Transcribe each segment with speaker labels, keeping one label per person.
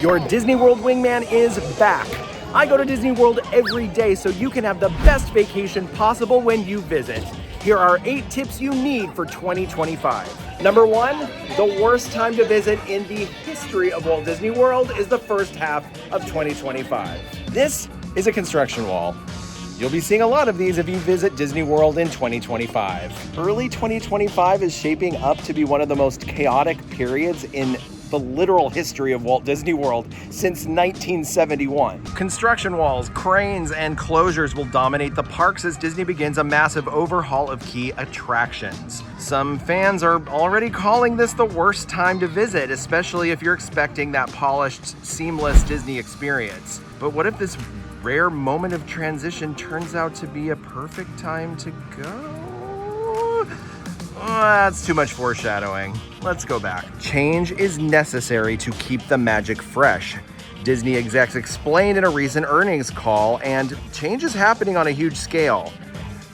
Speaker 1: Your Disney World wingman is back. I go to Disney World every day so you can have the best vacation possible when you visit. Here are 8 tips you need for 2025. Number 1, the worst time to visit in the history of Walt Disney World is the first half of 2025. This is a construction wall. You'll be seeing a lot of these if you visit Disney World in 2025. Early 2025 is shaping up to be one of the most chaotic periods in the literal history of Walt Disney World since 1971. Construction walls, cranes, and closures will dominate the parks as Disney begins a massive overhaul of key attractions. Some fans are already calling this the worst time to visit, especially if you're expecting that polished, seamless Disney experience. But what if this rare moment of transition turns out to be a perfect time to go? That's too much foreshadowing. Let's go back. Change is necessary to keep the magic fresh. Disney execs explained in a recent earnings call, and change is happening on a huge scale.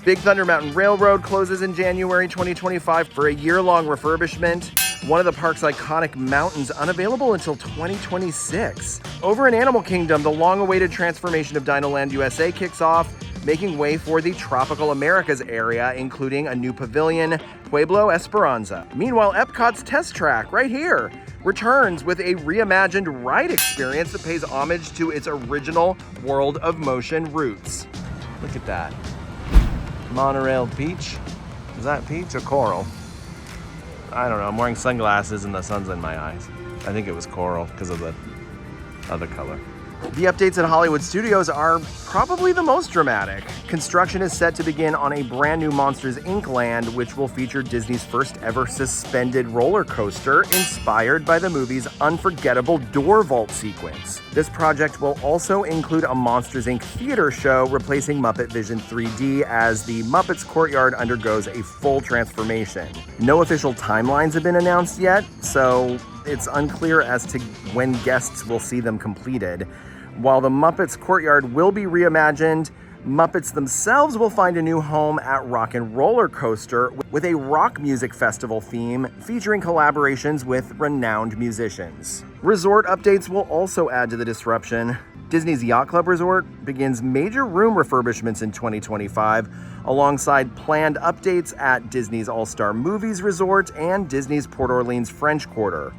Speaker 1: Big Thunder Mountain Railroad closes in January 2025 for a year-long refurbishment. One of the park's iconic mountains unavailable until 2026. Over in Animal Kingdom, the long-awaited transformation of Dinoland USA kicks off, making way for the Tropical Americas area, including a new pavilion, Pueblo Esperanza. Meanwhile, Epcot's test track, right here, returns with a reimagined ride experience that pays homage to its original World of Motion roots. Look at that. Monorail peach. Is that peach or coral? I don't know, I'm wearing sunglasses and the sun's in my eyes. I think it was coral because of the other color. The updates at Hollywood Studios are probably the most dramatic. Construction is set to begin on a brand new Monsters, Inc. land, which will feature Disney's first ever suspended roller coaster inspired by the movie's unforgettable door vault sequence. This project will also include a Monsters, Inc. theater show replacing Muppet Vision 3D as the Muppets Courtyard undergoes a full transformation. No official timelines have been announced yet, so it's unclear as to when guests will see them completed. While the Muppets Courtyard will be reimagined, Muppets themselves will find a new home at Rock and Roller Coaster with a rock music festival theme featuring collaborations with renowned musicians. Resort updates will also add to the disruption. Disney's Yacht Club Resort begins major room refurbishments in 2025, alongside planned updates at Disney's All-Star Movies Resort and Disney's Port Orleans French Quarter.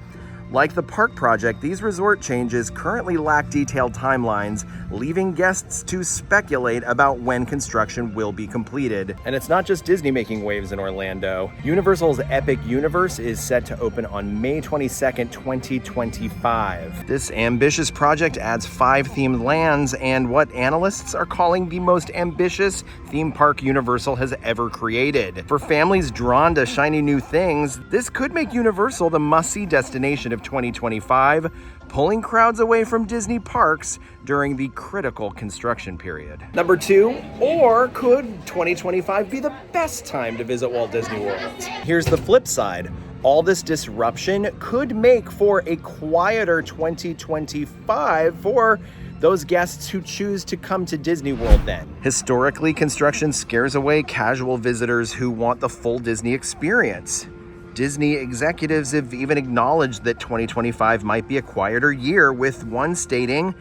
Speaker 1: Like the park project, these resort changes currently lack detailed timelines, leaving guests to speculate about when construction will be completed. And it's not just Disney making waves in Orlando. Universal's Epic Universe is set to open on May 22nd, 2025. This ambitious project adds 5 themed lands and what analysts are calling the most ambitious theme park Universal has ever created. For families drawn to shiny new things, this could make Universal the must-see destination of 2025, pulling crowds away from Disney parks during the critical construction period. Number 2, or could 2025 be the best time to visit Walt Disney World? Here's the flip side. All this disruption could make for a quieter 2025 for those guests who choose to come to Disney World then. Historically, construction scares away casual visitors who want the full Disney experience. Disney executives have even acknowledged that 2025 might be a quieter year, with one stating,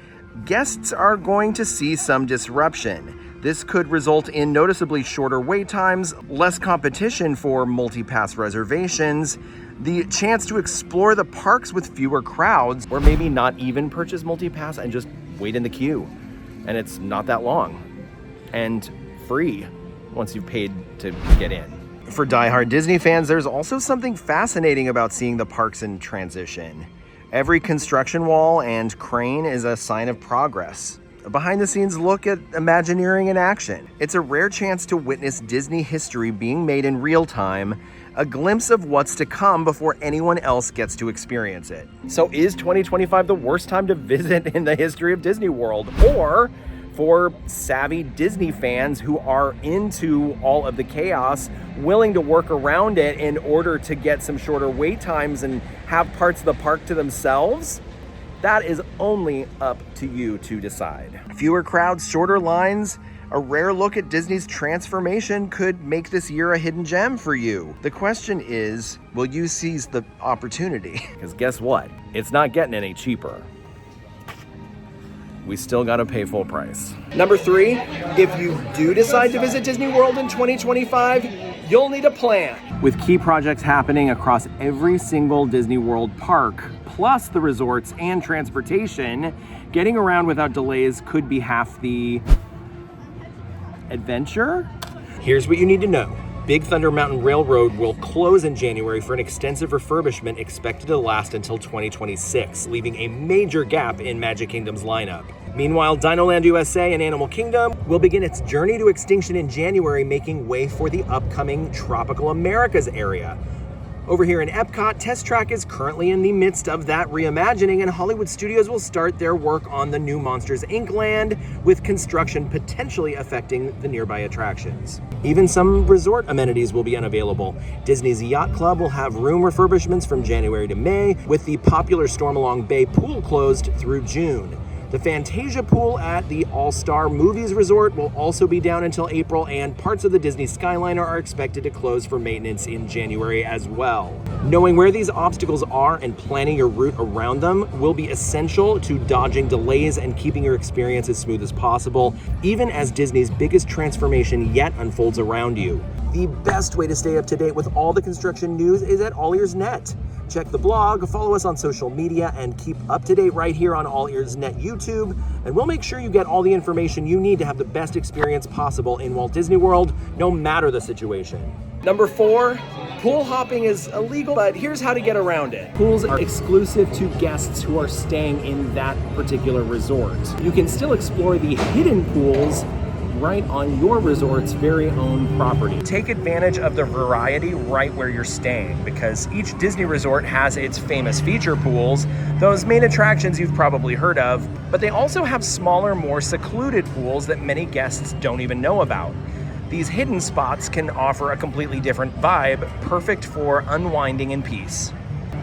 Speaker 1: "Guests are going to see some disruption. This could result in noticeably shorter wait times, less competition for multi-pass reservations, the chance to explore the parks with fewer crowds, or maybe not even purchase multi-pass and just wait in the queue. And it's not that long. And free once you've paid to get in." For diehard Disney fans, there's also something fascinating about seeing the parks in transition. Every construction wall and crane is a sign of progress. A behind-the-scenes look at Imagineering in action. It's a rare chance to witness Disney history being made in real time, a glimpse of what's to come before anyone else gets to experience it. So is 2025 the worst time to visit in the history of Disney World? Or for savvy Disney fans who are into all of the chaos, willing to work around it in order to get some shorter wait times and have parts of the park to themselves? That is only up to you to decide. Fewer crowds, shorter lines, a rare look at Disney's transformation could make this year a hidden gem for you. The question is, will you seize the opportunity? Because guess what? It's not getting any cheaper. we still gotta pay full price. Number 3, if you do decide to visit Disney World in 2025, you'll need a plan. With key projects happening across every single Disney World park, plus the resorts and transportation, getting around without delays could be half the adventure. Here's what you need to know. Big Thunder Mountain Railroad will close in January for an extensive refurbishment expected to last until 2026, leaving a major gap in Magic Kingdom's lineup. Meanwhile, Dinoland USA and Animal Kingdom will begin its journey to extinction in January, making way for the upcoming Tropical Americas area. Over here in Epcot, Test Track is currently in the midst of that reimagining, and Hollywood Studios will start their work on the new Monsters, Inc. land, with construction potentially affecting the nearby attractions. Even some resort amenities will be unavailable. Disney's Yacht Club will have room refurbishments from January to May, with the popular Stormalong Bay pool closed through June. The Fantasia pool at the All-Star Movies Resort will also be down until April, and parts of the Disney Skyliner are expected to close for maintenance in January as well. Knowing where these obstacles are and planning your route around them will be essential to dodging delays and keeping your experience as smooth as possible, even as Disney's biggest transformation yet unfolds around you. The best way to stay up to date with all the construction news is at AllEars.net. Check the blog, follow us on social media, and keep up to date right here on AllEars.net YouTube, and we'll make sure you get all the information you need to have the best experience possible in Walt Disney World, no matter the situation. Number 4, pool hopping is illegal, but here's how to get around it. Pools are exclusive to guests who are staying in that particular resort. You can still explore the hidden pools right on your resort's very own property. Take advantage of the variety right where you're staying, because each Disney resort has its famous feature pools, those main attractions you've probably heard of, but they also have smaller, more secluded pools that many guests don't even know about. These hidden spots can offer a completely different vibe, perfect for unwinding in peace.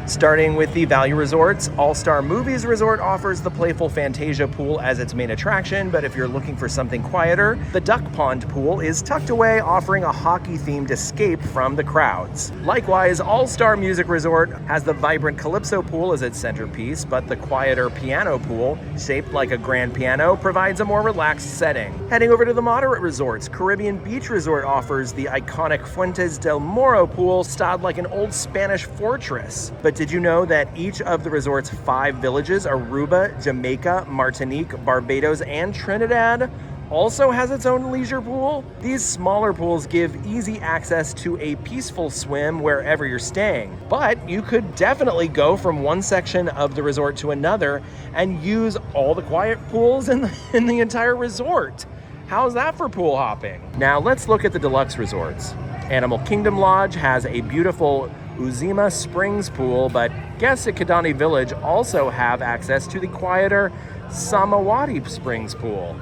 Speaker 1: Starting with the value resorts, All-Star Movies Resort offers the playful Fantasia pool as its main attraction, but if you're looking for something quieter, the Duck Pond pool is tucked away, offering a hockey-themed escape from the crowds. Likewise, All-Star Music Resort has the vibrant Calypso pool as its centerpiece, but the quieter piano pool, shaped like a grand piano, provides a more relaxed setting. Heading over to the moderate resorts, Caribbean Beach Resort offers the iconic Fuentes del Moro pool, styled like an old Spanish fortress. But did you know that each of the resort's 5 villages, Aruba, Jamaica, Martinique, Barbados, and Trinidad, also has its own leisure pool? These smaller pools give easy access to a peaceful swim wherever you're staying. But you could definitely go from one section of the resort to another and use all the quiet pools in the entire resort. How's that for pool hopping? Now let's look at the deluxe resorts. Animal Kingdom Lodge has a beautiful Uzima Springs pool, but guests at Kidani Village also have access to the quieter Samawati Springs pool.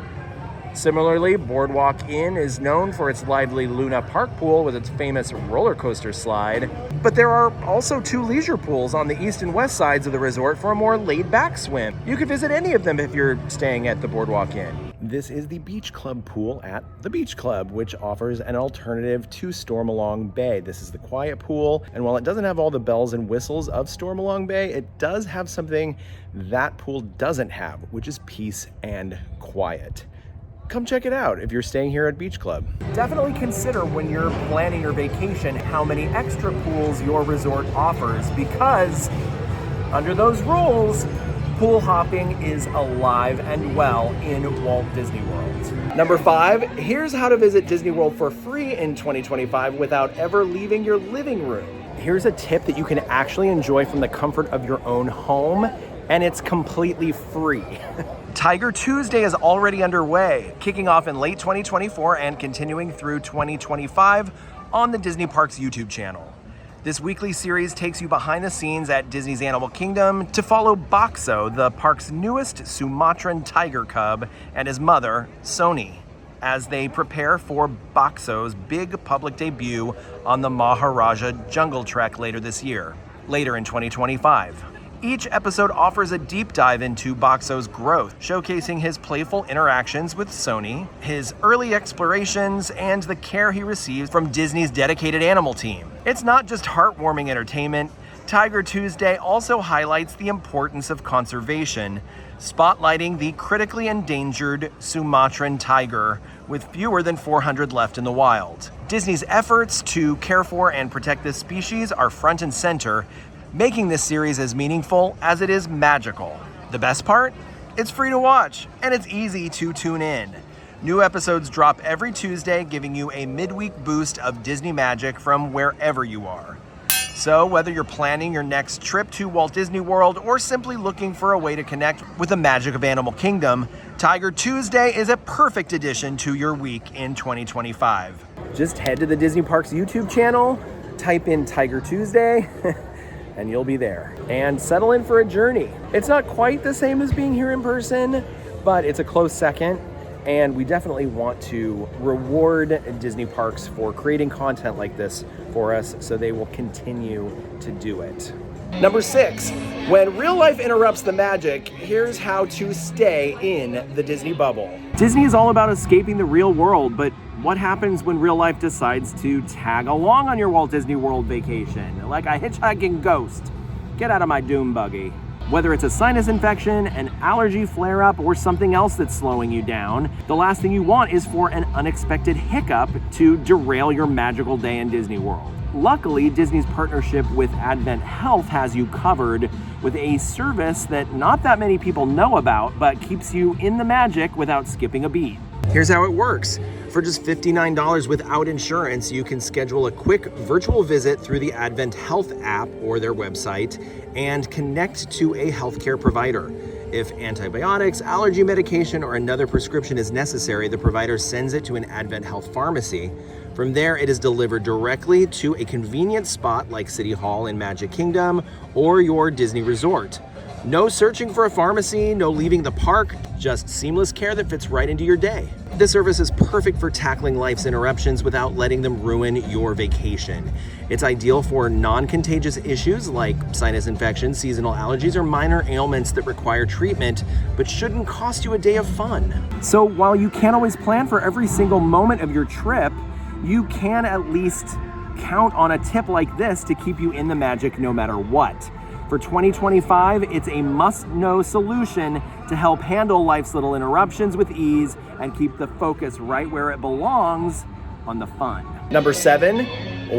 Speaker 1: Similarly, Boardwalk Inn is known for its lively Luna Park pool with its famous roller coaster slide, but there are also 2 leisure pools on the east and west sides of the resort for a more laid-back swim. You could visit any of them if you're staying at the Boardwalk Inn. This is the Beach Club pool at the Beach Club, which offers an alternative to Stormalong Bay. This is the quiet pool, and while it doesn't have all the bells and whistles of Stormalong Bay, it does have something that pool doesn't have, which is peace and quiet. Come check it out if you're staying here at Beach Club. Definitely consider when you're planning your vacation how many extra pools your resort offers, because under those rules, pool hopping is alive and well in Walt Disney World. Number 5, here's how to visit Disney World for free in 2025 without ever leaving your living room. Here's a tip that you can actually enjoy from the comfort of your own home, and it's completely free. Tiger Tuesday is already underway, kicking off in late 2024 and continuing through 2025 on the Disney Parks YouTube channel. This weekly series takes you behind the scenes at Disney's Animal Kingdom to follow Boxo, the park's newest Sumatran tiger cub, and his mother, Sony, as they prepare for Boxo's big public debut on the Maharaja Jungle Trek later this year, later in 2025. Each episode offers a deep dive into Boxo's growth, showcasing his playful interactions with Sony, his early explorations, and the care he receives from Disney's dedicated animal team. It's not just heartwarming entertainment. Tiger Tuesday also highlights the importance of conservation, spotlighting the critically endangered Sumatran tiger with fewer than 400 left in the wild. Disney's efforts to care for and protect this species are front and center, making this series as meaningful as it is magical. The best part? It's free to watch, and it's easy to tune in. New episodes drop every Tuesday, giving you a midweek boost of Disney magic from wherever you are. So whether you're planning your next trip to Walt Disney World or simply looking for a way to connect with the magic of Animal Kingdom, Tiger Tuesday is a perfect addition to your week in 2025. Just head to the Disney Parks YouTube channel, type in Tiger Tuesday, and you'll be there. And settle in for a journey. It's not quite the same as being here in person, but it's a close second. And we definitely want to reward Disney Parks for creating content like this for us, so they will continue to do it. Number 6, when real life interrupts the magic, here's how to stay in the Disney bubble. Disney is all about escaping the real world, but what happens when real life decides to tag along on your Walt Disney World vacation? Like a hitchhiking ghost. Get out of my doom buggy. Whether it's a sinus infection, an allergy flare-up, or something else that's slowing you down, the last thing you want is for an unexpected hiccup to derail your magical day in Disney World. Luckily, Disney's partnership with Advent Health has you covered with a service that not that many people know about, but keeps you in the magic without skipping a beat. Here's how it works. For just $59 without insurance, you can schedule a quick virtual visit through the Advent Health app or their website and connect to a healthcare provider. If antibiotics, allergy medication, or another prescription is necessary, the provider sends it to an Advent Health pharmacy. From there, it is delivered directly to a convenient spot like City Hall in Magic Kingdom or your Disney resort. No searching for a pharmacy, no leaving the park, just seamless care that fits right into your day. This service is perfect for tackling life's interruptions without letting them ruin your vacation. It's ideal for non-contagious issues like sinus infections, seasonal allergies, or minor ailments that require treatment, but shouldn't cost you a day of fun. So while you can't always plan for every single moment of your trip, you can at least count on a tip like this to keep you in the magic no matter what. For 2025, it's a must-know solution to help handle life's little interruptions with ease and keep the focus right where it belongs, on the fun. Number 7,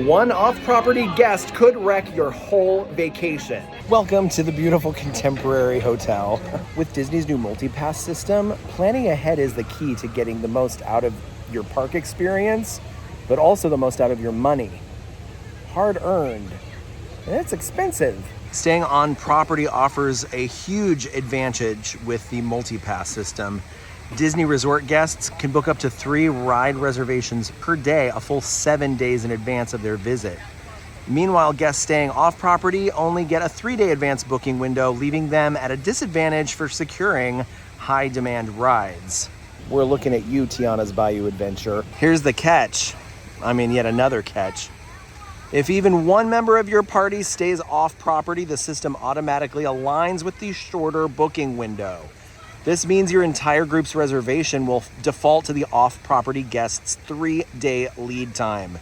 Speaker 1: one off-property guest could wreck your whole vacation. Welcome to the beautiful Contemporary Hotel. With Disney's new multi-pass system, planning ahead is the key to getting the most out of your park experience, but also the most out of your money. Hard-earned, and it's expensive. Staying on property offers a huge advantage with the multi-pass system. Disney resort guests can book up to 3 ride reservations per day, a full 7 days in advance of their visit. Meanwhile, guests staying off property only get a 3-day advance booking window, leaving them at a disadvantage for securing high demand rides. We're looking at you, Tiana's Bayou Adventure. Here's the catch. Yet another catch. If even one member of your party stays off property, the system automatically aligns with the shorter booking window. This means your entire group's reservation will default to the off-property guest's 3-day lead time.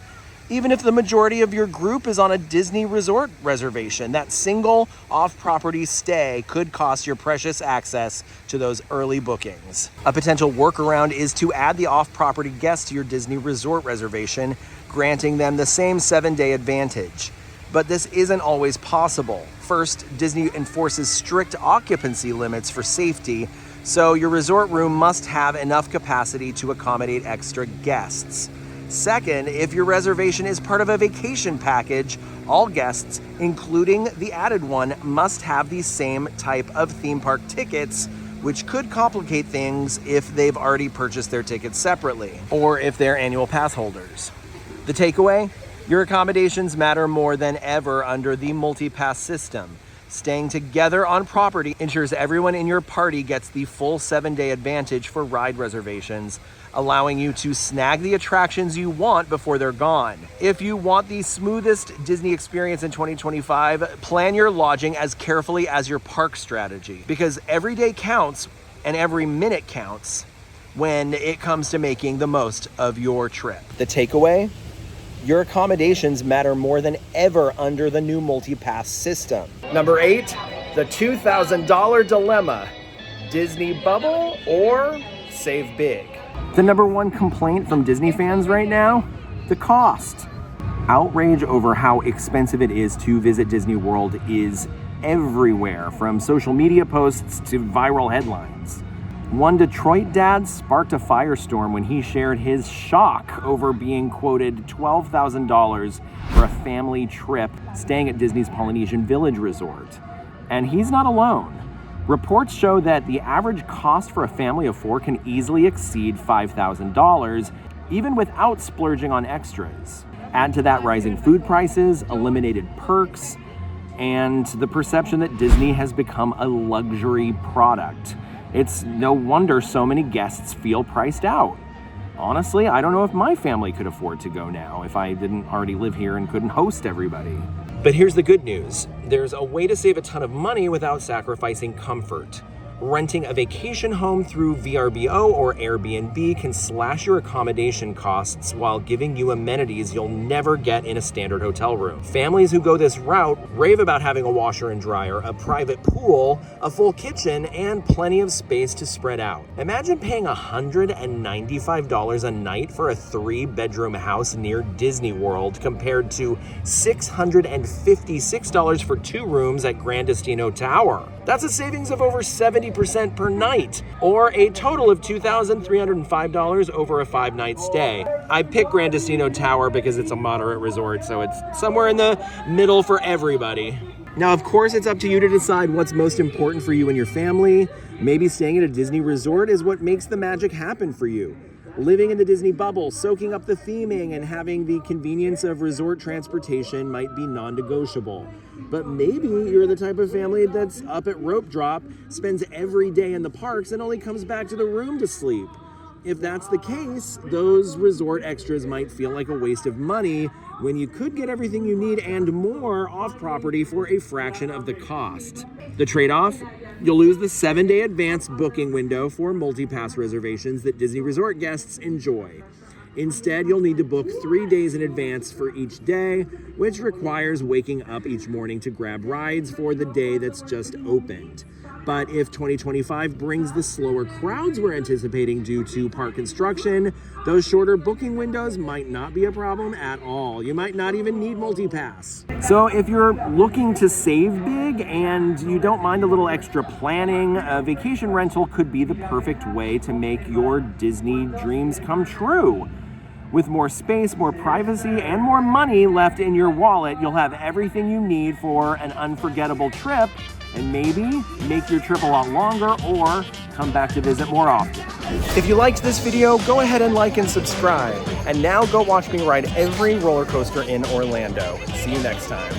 Speaker 1: Even if the majority of your group is on a Disney resort reservation, that single off-property stay could cost your precious access to those early bookings. A potential workaround is to add the off-property guest to your Disney resort reservation, granting them the same 7-day advantage. But this isn't always possible. First, Disney enforces strict occupancy limits for safety, so your resort room must have enough capacity to accommodate extra guests. Second, if your reservation is part of a vacation package, all guests, including the added one, must have the same type of theme park tickets, which could complicate things if they've already purchased their tickets separately, or if they're annual pass holders. The takeaway? Your accommodations matter more than ever under the multi-pass system. Staying together on property ensures everyone in your party gets the full 7-day advantage for ride reservations, allowing you to snag the attractions you want before they're gone. If you want the smoothest Disney experience in 2025, plan your lodging as carefully as your park strategy, because every day counts and every minute counts when it comes to making the most of your trip. The takeaway? Your accommodations matter more than ever under the new multi-pass system. Number 8, the $2,000 dilemma. Disney bubble or save big? The number one complaint from Disney fans right now? The cost. Outrage over how expensive it is to visit Disney World is everywhere, from social media posts to viral headlines. One Detroit dad sparked a firestorm when he shared his shock over being quoted $12,000 for a family trip staying at Disney's Polynesian Village Resort. And he's not alone. Reports show that the average cost for a family of 4 can easily exceed $5,000, even without splurging on extras. Add to that rising food prices, eliminated perks, and the perception that Disney has become a luxury product. It's no wonder so many guests feel priced out. Honestly, I don't know if my family could afford to go now if I didn't already live here and couldn't host everybody. But here's the good news. There's a way to save a ton of money without sacrificing comfort. Renting a vacation home through VRBO or Airbnb can slash your accommodation costs while giving you amenities you'll never get in a standard hotel room. Families who go this route rave about having a washer and dryer, a private pool, a full kitchen, and plenty of space to spread out. Imagine paying $195 a night for a 3-bedroom house near Disney World compared to $656 for 2 rooms at Grand Destino Tower. That's a savings of over 70% per night, or a total of $2,305 over a 5-night stay. I picked Grand Destino Tower because it's a moderate resort, so it's somewhere in the middle for everybody. Now, of course, it's up to you to decide what's most important for you and your family. Maybe staying at a Disney resort is what makes the magic happen for you. Living in the Disney bubble, soaking up the theming, and having the convenience of resort transportation might be non-negotiable. But maybe you're the type of family that's up at rope drop, spends every day in the parks, and only comes back to the room to sleep. If that's the case, those resort extras might feel like a waste of money when you could get everything you need and more off property for a fraction of the cost. The trade-off? You'll lose the 7-day advance booking window for multi-pass reservations that Disney Resort guests enjoy. Instead, you'll need to book 3 days in advance for each day, which requires waking up each morning to grab rides for the day that's just opened. But if 2025 brings the slower crowds we're anticipating due to park construction, those shorter booking windows might not be a problem at all. You might not even need multi-pass. So if you're looking to save big and you don't mind a little extra planning, a vacation rental could be the perfect way to make your Disney dreams come true. With more space, more privacy, and more money left in your wallet, you'll have everything you need for an unforgettable trip, and maybe make your trip a lot longer or come back to visit more often. If you liked this video, go ahead and like and subscribe. And now go watch me ride every roller coaster in Orlando. See you next time.